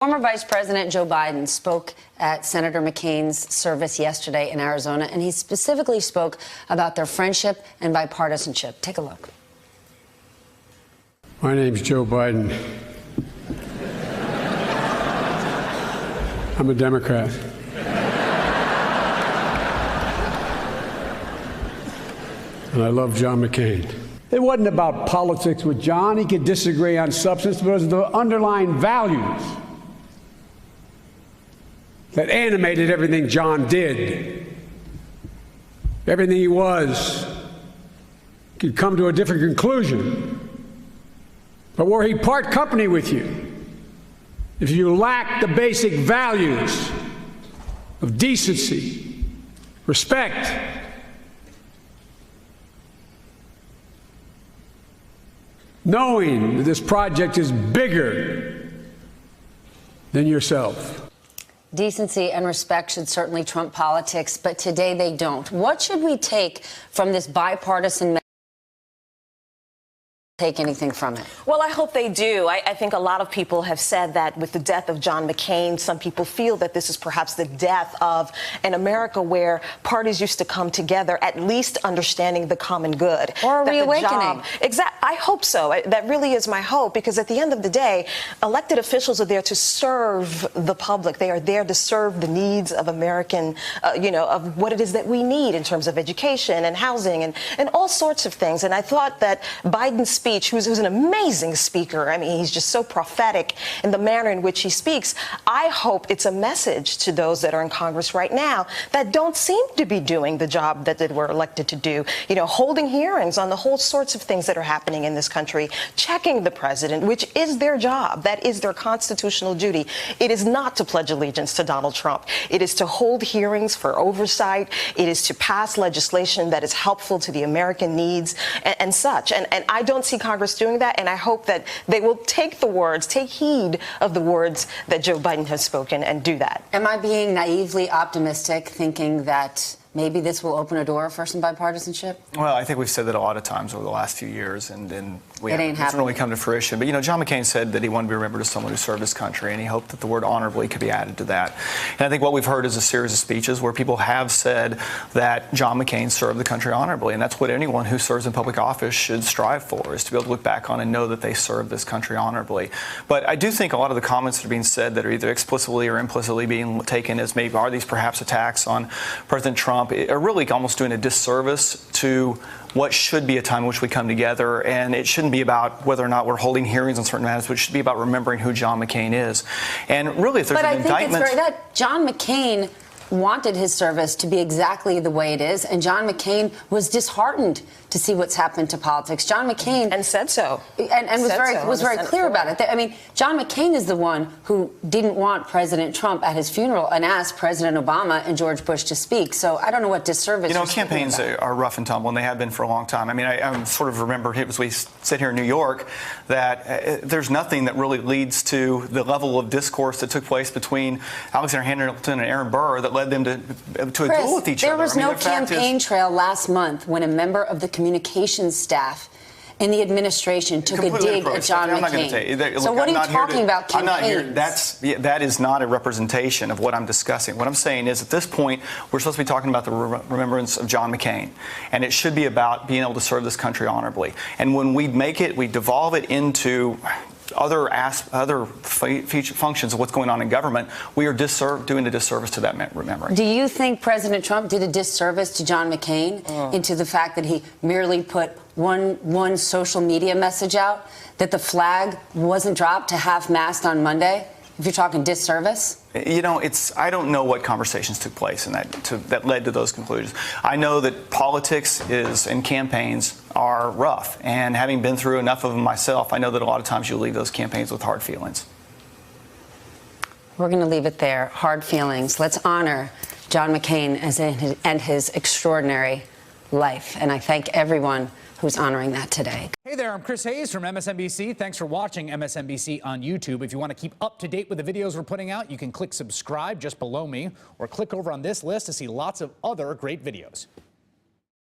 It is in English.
Former Vice President Joe Biden spoke at Senator McCain's service yesterday in Arizona, and he specifically spoke about their friendship and bipartisanship. Take a look. My name's Joe Biden. I'm a Democrat. And I love John McCain. It wasn't about politics with John. He could disagree on substance, but it was the underlying values that animated everything John did. Everything he was could come to a different conclusion. But where he part company with you, if you lack the basic values of decency, respect, knowing that this project is bigger than yourself. Decency and respect should certainly trump politics, but today they don't. What should we take from this bipartisan take anything from it? Well, I hope they do. I think a lot of people have said that with the death of John McCain, some people feel that this is perhaps the death of an America where parties used to come together, at least understanding the common good. Or a reawakening. Exactly. I hope so. That really is my hope, because at the end of the day, elected officials are there to serve the public. They are there to serve the needs of American, of what it is that we need in terms of education and housing and all sorts of things. And I thought that Biden's speech, who's an amazing speaker. I mean, he's just so prophetic in the manner in which he speaks. I hope it's a message to those that are in Congress right now that don't seem to be doing the job that they were elected to do. Holding hearings on the whole sorts of things that are happening in this country, checking the president, which is their job. That is their constitutional duty. It is not to pledge allegiance to Donald Trump. It is to hold hearings for oversight. It is to pass legislation that is helpful to the American needs and such. And I don't see Congress doing that, and I hope that they will take heed of the words that Joe Biden has spoken and do that. Am I being naively optimistic, thinking that maybe this will open a door for some bipartisanship? Well, I think we've said that a lot of times over the last few years, and we haven't really come to fruition. But, John McCain said that he wanted to be remembered as someone who served his country, and he hoped that the word honorably could be added to that. And I think what we've heard is a series of speeches where people have said that John McCain served the country honorably, and that's what anyone who serves in public office should strive for, is to be able to look back on and know that they served this country honorably. But I do think a lot of the comments that are being said that are either explicitly or implicitly being taken as maybe are these perhaps attacks on President Trump are really almost doing a disservice to what should be a time in which we come together. And it shouldn't be about whether or not we're holding hearings on certain matters, but it should be about remembering who John McCain is. And really, if there's an indictment... But I think it's that John McCain wanted his service to be exactly the way it is, and John McCain was disheartened to see what's happened to politics. John McCain... And said so. And was very clear about it. I mean, John McCain is the one who didn't want President Trump at his funeral and asked President Obama and George Bush to speak. So I don't know what disservice... Campaigns are rough and tumble, and they have been for a long time. I mean, I sort of remember as we sit here in New York that there's nothing that really leads to the level of discourse that took place between Alexander Hamilton and Aaron Burr that led them to a duel with each other. There was no campaign trail last month when a member of the communications staff in the administration took a dig at John McCain. So what are you talking about, campaigns? I'm not here. That is not a representation of what I'm discussing. What I'm saying is, at this point, we're supposed to be talking about the remembrance of John McCain, and it should be about being able to serve this country honorably. And when we devolve it into other functions of what's going on in government, we are doing a disservice to that memory. Do you think President Trump did a disservice to John McCain into the fact that he merely put one social media message out, that the flag wasn't dropped to half-mast on Monday? If you're talking disservice? I don't know what conversations took place that led to those conclusions. I know that politics and campaigns are rough, and having been through enough of them myself, I know that a lot of times you leave those campaigns with hard feelings. We're going to leave it there. Hard feelings. Let's honor John McCain and his extraordinary life. And I thank everyone who's honoring that today. Hey there, I'm Chris Hayes from MSNBC. Thanks for watching MSNBC on YouTube. If you want to keep up to date with the videos we're putting out, you can click subscribe just below me, or click over on this list to see lots of other great videos.